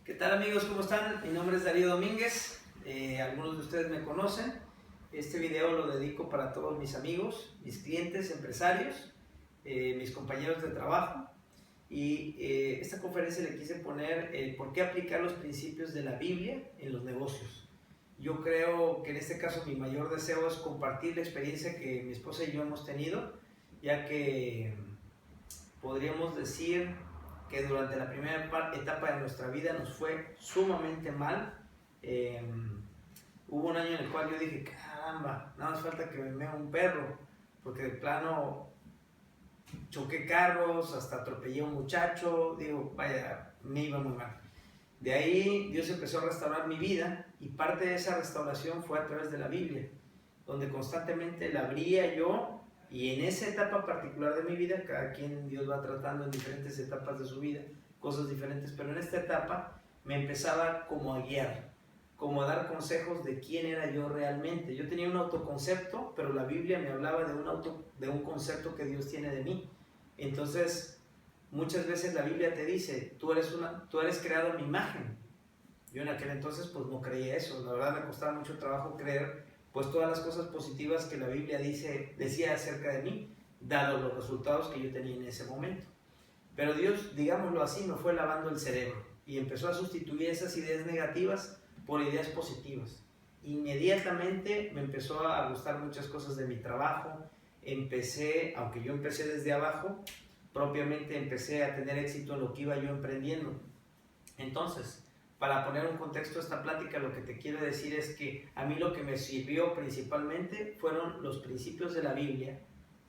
¿Qué tal, amigos? ¿Cómo están? Mi nombre es Darío Domínguez, algunos de ustedes me conocen. Este video lo dedico para todos mis amigos, mis clientes, empresarios, mis compañeros de trabajo. Y esta conferencia le quise poner por qué aplicar los principios de la Biblia en los negocios. Yo creo que en este caso mi mayor deseo es compartir la experiencia que mi esposa y yo hemos tenido, ya que podríamos decir que durante la primera etapa de nuestra vida nos fue sumamente mal. Hubo un año en el cual yo dije, caramba, nada más falta que me mea un perro, porque de plano choqué carros, hasta atropellé a un muchacho, digo, vaya, me iba muy mal. De ahí Dios empezó a restaurar mi vida y parte de esa restauración fue a través de la Biblia, donde constantemente la abría yo. Y en esa etapa particular de mi vida, cada quien Dios va tratando en diferentes etapas de su vida, cosas diferentes, pero en esta etapa me empezaba como a guiar, como a dar consejos de quién era yo realmente. Yo tenía un autoconcepto, pero la Biblia me hablaba de un concepto que Dios tiene de mí. Entonces, muchas veces la Biblia te dice, tú eres creado a mi imagen. Yo en aquel entonces pues no creía eso, la verdad me costaba mucho trabajo creer pues todas las cosas positivas que la Biblia decía acerca de mí, dado los resultados que yo tenía en ese momento. Pero Dios, digámoslo así, me fue lavando el cerebro y empezó a sustituir esas ideas negativas por ideas positivas. Inmediatamente me empezó a gustar muchas cosas de mi trabajo, aunque yo empecé desde abajo, propiamente empecé a tener éxito en lo que iba yo emprendiendo. Entonces, para poner un contexto a esta plática, lo que te quiero decir es que a mí lo que me sirvió principalmente fueron los principios de la Biblia,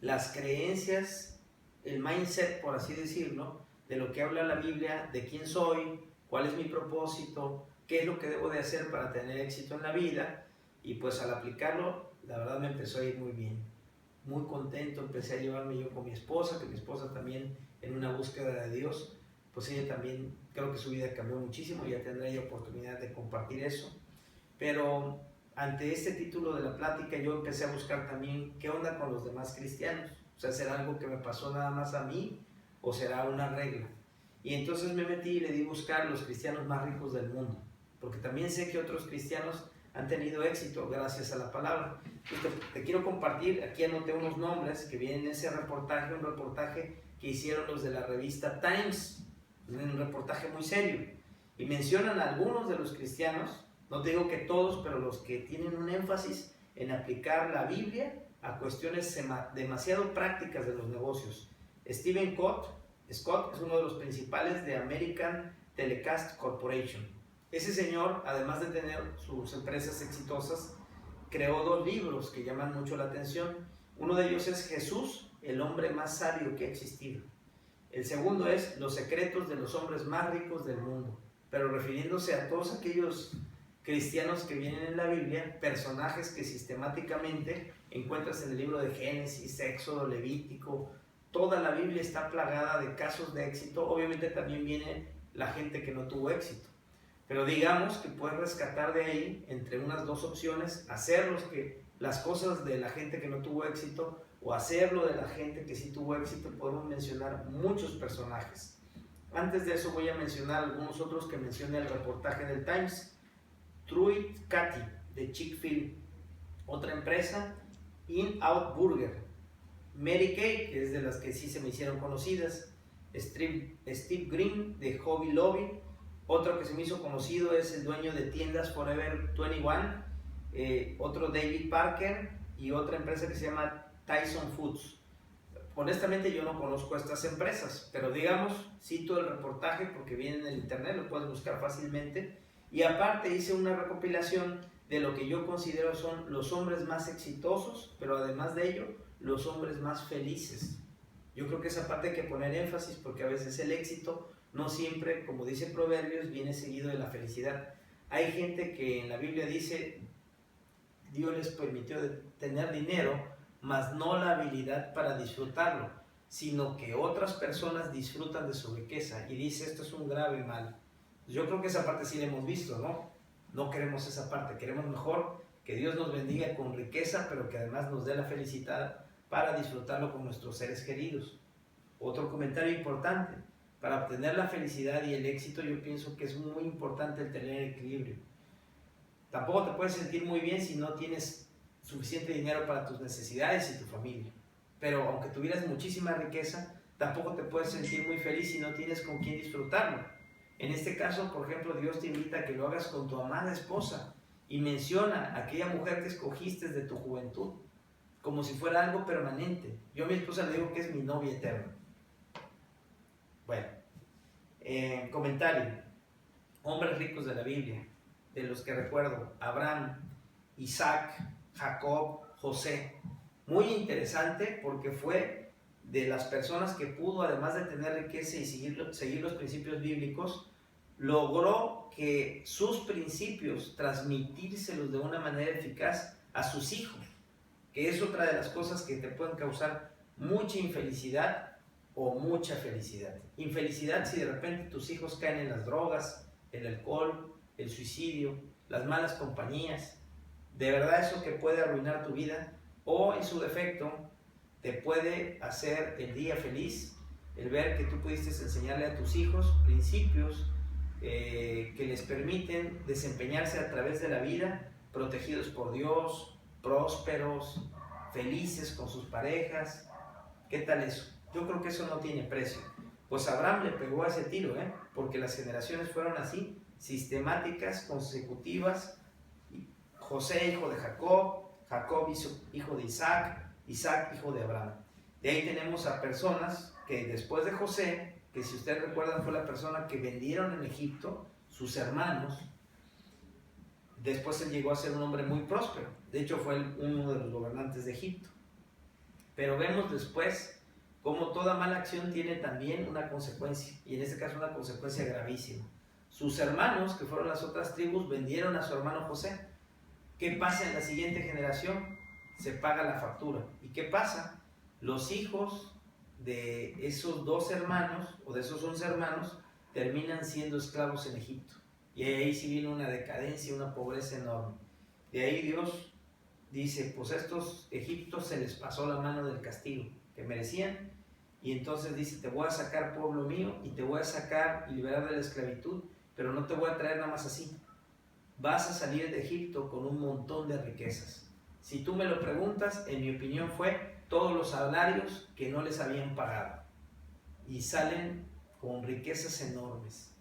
las creencias, el mindset, por así decirlo, de lo que habla la Biblia, de quién soy, cuál es mi propósito, qué es lo que debo de hacer para tener éxito en la vida. Y pues al aplicarlo, la verdad me empezó a ir muy bien, muy contento. Empecé a llevarme yo con mi esposa, que mi esposa también en una búsqueda de Dios, pues ella también, creo que su vida cambió muchísimo, ya tendrá ya oportunidad de compartir eso. Pero ante este título de la plática yo empecé a buscar también qué onda con los demás cristianos. O sea, ¿será algo que me pasó nada más a mí o será una regla? Y entonces me metí y le di a buscar los cristianos más ricos del mundo, porque también sé que otros cristianos han tenido éxito gracias a la palabra. Te quiero compartir, aquí anoté unos nombres que vienen en ese reportaje, un reportaje que hicieron los de la revista Times, un reportaje muy serio, y mencionan a algunos de los cristianos, no te digo que todos, pero los que tienen un énfasis en aplicar la Biblia a cuestiones demasiado prácticas de los negocios. Stephen Scott es uno de los principales de American Telecast Corporation. Ese señor, además de tener sus empresas exitosas, creó 2 libros que llaman mucho la atención. Uno de ellos es Jesús, el hombre más sabio que ha existido. El segundo es Los secretos de los hombres más ricos del mundo, pero refiriéndose a todos aquellos cristianos que vienen en la Biblia, personajes que sistemáticamente encuentras en el libro de Génesis, Éxodo, Levítico. Toda la Biblia está plagada de casos de éxito. Obviamente también viene la gente que no tuvo éxito, pero digamos que puedes rescatar de ahí, entre unas 2 opciones, hacer las cosas de la gente que no tuvo éxito o hacerlo de la gente que sí tuvo éxito. Podemos mencionar muchos personajes. Antes de eso voy a mencionar algunos otros que menciona el reportaje del Times. Truett Cathy de Chick-fil-A, otra empresa, In-Out Burger. Mary Kay, que es de las que sí se me hicieron conocidas. Steve Green de Hobby Lobby. Otro que se me hizo conocido es el dueño de tiendas Forever 21. Otro David Parker, y otra empresa que se llama Tyson Foods. Honestamente yo no conozco estas empresas, pero digamos, cito el reportaje porque viene en el internet, lo puedes buscar fácilmente. Y aparte hice una recopilación de lo que yo considero son los hombres más exitosos, pero además de ello, los hombres más felices. Yo creo que esa parte hay que poner énfasis, porque a veces el éxito no siempre, como dice Proverbios, viene seguido de la felicidad. Hay gente que en la Biblia dice, Dios les permitió tener dinero, mas no la habilidad para disfrutarlo, sino que otras personas disfrutan de su riqueza, y dice, esto es un grave mal. Yo creo que esa parte sí la hemos visto, ¿no? No queremos esa parte, queremos mejor que Dios nos bendiga con riqueza, pero que además nos dé la felicidad para disfrutarlo con nuestros seres queridos. Otro comentario importante, Para obtener la felicidad y el éxito, yo pienso que es muy importante el tener equilibrio. Tampoco te puedes sentir muy bien si no tienes suficiente dinero para tus necesidades y tu familia. Pero aunque tuvieras muchísima riqueza, tampoco te puedes sentir muy feliz si no tienes con quién disfrutarlo. En este caso, por ejemplo, Dios te invita a que lo hagas con tu amada esposa y menciona a aquella mujer que escogiste de tu juventud como si fuera algo permanente. Yo a mi esposa le digo que es mi novia eterna. Bueno, comentario. Hombres ricos de la Biblia, de los que recuerdo: Abraham, Isaac, Jacob, José. Muy interesante porque fue de las personas que pudo, además de tener riqueza y seguir los principios bíblicos, logró que sus principios transmitírselos de una manera eficaz a sus hijos, que es otra de las cosas que te pueden causar mucha infelicidad o mucha felicidad. Infelicidad si de repente tus hijos caen en las drogas, el alcohol, el suicidio, las malas compañías. De verdad eso que puede arruinar tu vida, o en su defecto te puede hacer el día feliz, el ver que tú pudiste enseñarle a tus hijos principios que les permiten desempeñarse a través de la vida, protegidos por Dios, prósperos, felices con sus parejas. ¿Qué tal eso? Yo creo que eso no tiene precio. Pues Abraham le pegó a ese tiro, porque las generaciones fueron así, sistemáticas, consecutivas. José, hijo de Jacob, Jacob, hijo de Isaac, Isaac, hijo de Abraham. De ahí tenemos a personas que después de José, que si ustedes recuerdan fue la persona que vendieron en Egipto, sus hermanos, después él llegó a ser un hombre muy próspero. De hecho fue uno de los gobernantes de Egipto. Pero vemos después cómo toda mala acción tiene también una consecuencia, y en este caso una consecuencia gravísima. Sus hermanos, que fueron las otras tribus, vendieron a su hermano José. ¿Qué pasa en la siguiente generación? Se paga la factura. ¿Y qué pasa? Los hijos de esos 2 hermanos, o de esos 11 hermanos, terminan siendo esclavos en Egipto. Y ahí sí viene una decadencia, una pobreza enorme. De ahí Dios dice, pues a estos egipcios se les pasó la mano del castigo que merecían, y entonces dice, te voy a sacar, pueblo mío, y te voy a sacar y liberar de la esclavitud, pero no te voy a traer nada más así. Vas a salir de Egipto con un montón de riquezas. Si tú me lo preguntas, en mi opinión fue todos los salarios que no les habían pagado, y salen con riquezas enormes.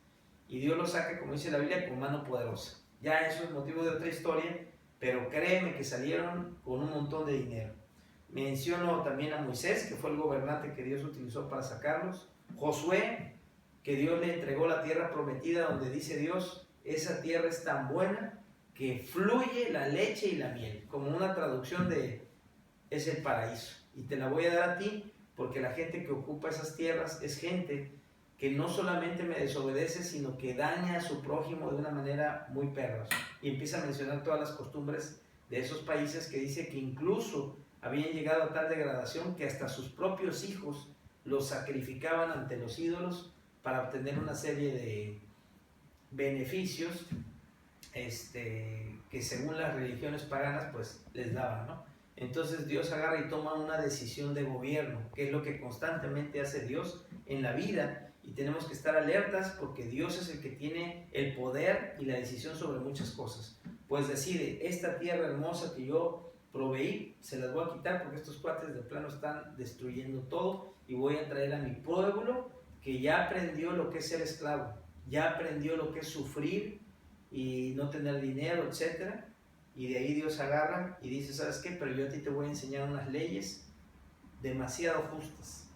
Y Dios los saca, como dice la Biblia, con mano poderosa. Ya eso es motivo de otra historia, pero créeme que salieron con un montón de dinero. Menciono también a Moisés, que fue el gobernante que Dios utilizó para sacarlos. Josué, que Dios le entregó la tierra prometida, donde dice Dios, esa tierra es tan buena que fluye la leche y la miel. Como una traducción de, es el paraíso. Y te la voy a dar a ti, porque la gente que ocupa esas tierras es gente que no solamente me desobedece, sino que daña a su prójimo de una manera muy perra. Y empieza a mencionar todas las costumbres de esos países, que dice que incluso habían llegado a tal degradación que hasta sus propios hijos los sacrificaban ante los ídolos para obtener una serie de beneficios que según las religiones paganas pues les daban, ¿no? Entonces Dios agarra y toma una decisión de gobierno, que es lo que constantemente hace Dios en la vida, y tenemos que estar alertas porque Dios es el que tiene el poder y la decisión sobre muchas cosas. Pues decide, esta tierra hermosa que yo proveí, se las voy a quitar porque estos cuates de plano están destruyendo todo, y voy a traer a mi pueblo que ya aprendió lo que es ser esclavo, ya aprendió lo que es sufrir y no tener dinero, etc. Y de ahí Dios agarra y dice, ¿sabes qué? Pero yo a ti te voy a enseñar unas leyes demasiado justas.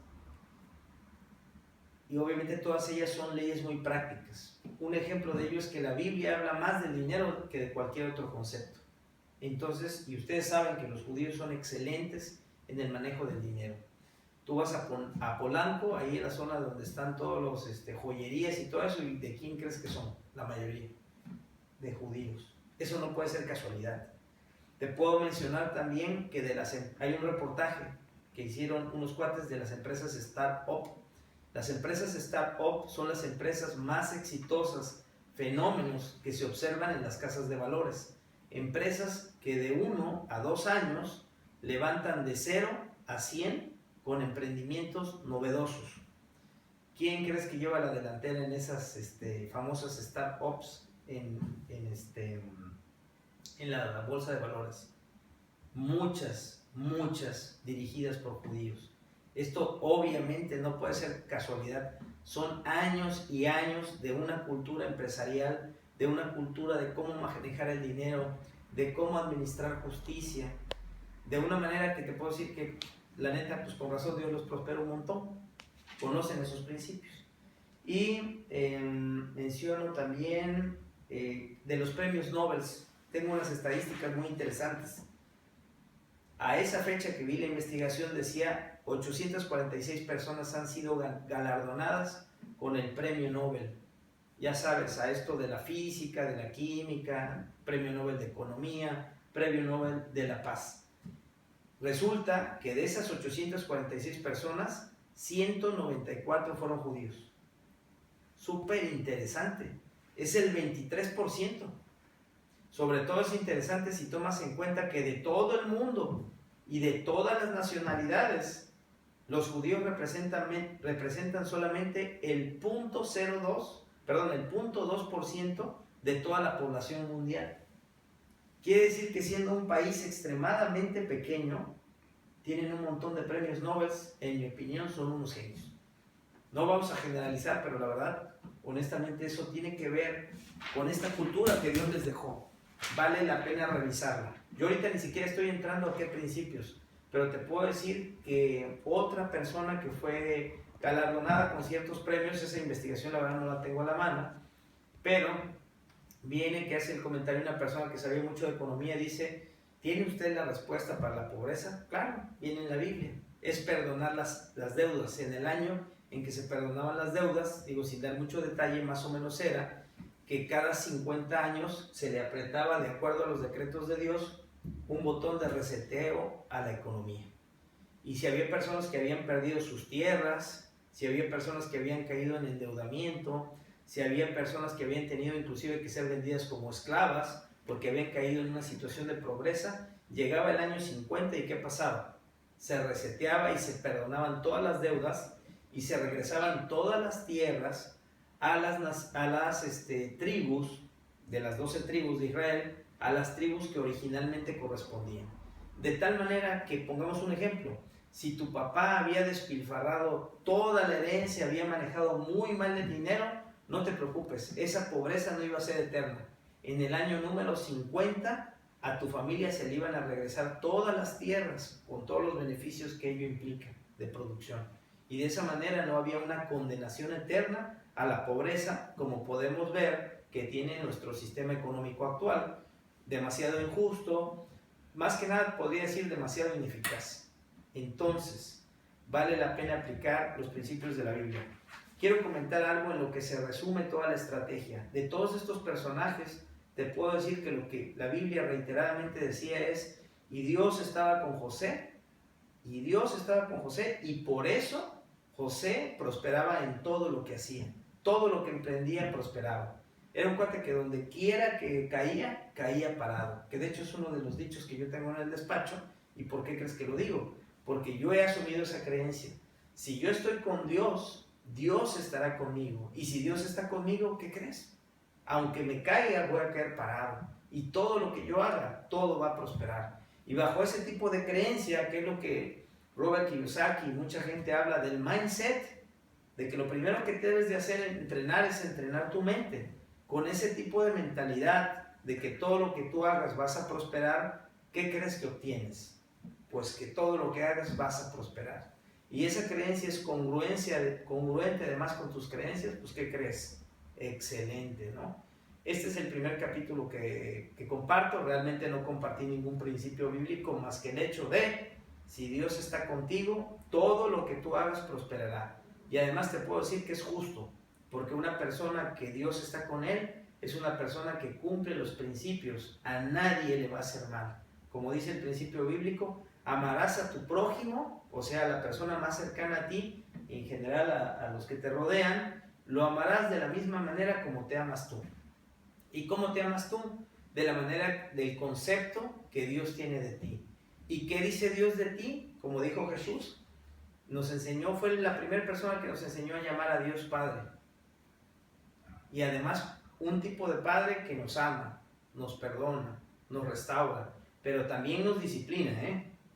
Y obviamente todas ellas son leyes muy prácticas. Un ejemplo de ello es que la Biblia habla más del dinero que de cualquier otro concepto. Entonces, y ustedes saben que los judíos son excelentes en el manejo del dinero. Tú vas a Polanco, ahí en la zona donde están todos los joyerías y todo eso, ¿y de quién crees que son? La mayoría, de judíos. Eso no puede ser casualidad. Te puedo mencionar también que hay un reportaje que hicieron unos cuates de las empresas Startup. Las empresas Startup son las empresas más exitosas, fenómenos que se observan en las casas de valores. Empresas que de 1 a 2 años levantan de 0 a 100 con emprendimientos novedosos. ¿quién crees que lleva la delantera en esas famosas startups en la bolsa de valores? Muchas dirigidas por judíos. Esto obviamente no puede ser casualidad. Son años y años de una cultura empresarial, de una cultura de cómo manejar el dinero, de cómo administrar justicia, de una manera que te puedo decir que la neta, pues con razón Dios los prospera un montón, conocen esos principios. Y menciono también de los premios Nobel, tengo unas estadísticas muy interesantes. A esa fecha que vi la investigación decía 846 personas han sido galardonadas con el premio Nobel. Ya sabes, a esto de la física, de la química, premio Nobel de economía, premio Nobel de la paz. Resulta que de esas 846 personas, 194 fueron judíos. Súper interesante. Es el 23%. Sobre todo es interesante si tomas en cuenta que de todo el mundo y de todas las nacionalidades, los judíos representan solamente el 0.2% de toda la población mundial. Quiere decir que siendo un país extremadamente pequeño, tienen un montón de premios Nobel, en mi opinión son unos genios. No vamos a generalizar, pero la verdad, honestamente eso tiene que ver con esta cultura que Dios les dejó. Vale la pena revisarla. Yo ahorita ni siquiera estoy entrando a qué principios, pero te puedo decir que otra persona que fue galardonada con ciertos premios, esa investigación la verdad no la tengo a la mano, pero viene que hace el comentario una persona que sabía mucho de economía, dice, ¿tiene usted la respuesta para la pobreza? Claro, viene en la Biblia, es perdonar las deudas. En el año en que se perdonaban las deudas, digo sin dar mucho detalle, más o menos era que cada 50 años se le apretaba, de acuerdo a los decretos de Dios, un botón de reseteo a la economía. Y si había personas que habían perdido sus tierras, si había personas que habían caído en endeudamiento, si había personas que habían tenido inclusive que ser vendidas como esclavas, porque habían caído en una situación de pobreza, llegaba el año 50 y ¿qué pasaba? Se reseteaba y se perdonaban todas las deudas y se regresaban todas las tierras a las tribus, de las 12 tribus de Israel, a las tribus que originalmente correspondían. De tal manera que, pongamos un ejemplo, si tu papá había despilfarrado toda la herencia, había manejado muy mal el dinero, no te preocupes, esa pobreza no iba a ser eterna. En el año número 50, a tu familia se le iban a regresar todas las tierras, con todos los beneficios que ello implica de producción. Y de esa manera no había una condenación eterna a la pobreza, como podemos ver que tiene nuestro sistema económico actual, demasiado injusto, más que nada podría decir demasiado ineficaz. Entonces, vale la pena aplicar los principios de la Biblia. Quiero comentar algo en lo que se resume toda la estrategia. De todos estos personajes, te puedo decir que lo que la Biblia reiteradamente decía es, y Dios estaba con José, y por eso José prosperaba en todo lo que hacía. Todo lo que emprendía prosperaba. Era un cuate que donde quiera que caía, caía parado. Que de hecho es uno de los dichos que yo tengo en el despacho. ¿Y por qué crees que lo digo? Porque yo he asumido esa creencia. Si yo estoy con Dios, Dios estará conmigo. Y si Dios está conmigo, ¿qué crees? Aunque me caiga, voy a caer parado. Y todo lo que yo haga, todo va a prosperar. Y bajo ese tipo de creencia, que es lo que Robert Kiyosaki y mucha gente habla del mindset, de que lo primero que debes de hacer es entrenar tu mente. Con ese tipo de mentalidad de que todo lo que tú hagas vas a prosperar, ¿qué crees que obtienes? Pues que todo lo que hagas vas a prosperar. Y esa creencia es congruente además con tus creencias, pues ¿qué crees? Excelente, ¿no? Este es el primer capítulo que comparto. Realmente no compartí ningún principio bíblico más que el hecho de, si Dios está contigo, todo lo que tú hagas prosperará. Y además te puedo decir que es justo, porque una persona que Dios está con él es una persona que cumple los principios. A nadie le va a hacer mal. Como dice el principio bíblico, amarás a tu prójimo, o sea, a la persona más cercana a ti, en general a los que te rodean, lo amarás de la misma manera como te amas tú. ¿Y cómo te amas tú? De la manera del concepto que Dios tiene de ti. ¿Y qué dice Dios de ti? Como dijo Jesús, fue la primera persona que nos enseñó a llamar a Dios Padre. Y además un tipo de padre que nos ama, nos perdona, nos restaura, pero también nos disciplina,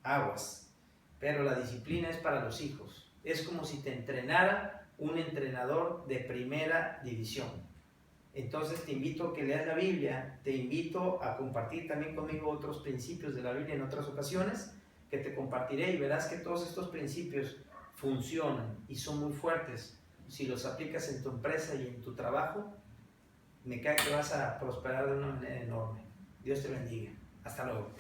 aguas. Pero la disciplina es para los hijos. Es como si te entrenara un entrenador de primera división. Entonces te invito a que leas la Biblia, te invito a compartir también conmigo otros principios de la Biblia en otras ocasiones, que te compartiré y verás que todos estos principios funcionan y son muy fuertes. Si los aplicas en tu empresa y en tu trabajo, me cae que vas a prosperar de una manera enorme. Dios te bendiga. Hasta luego.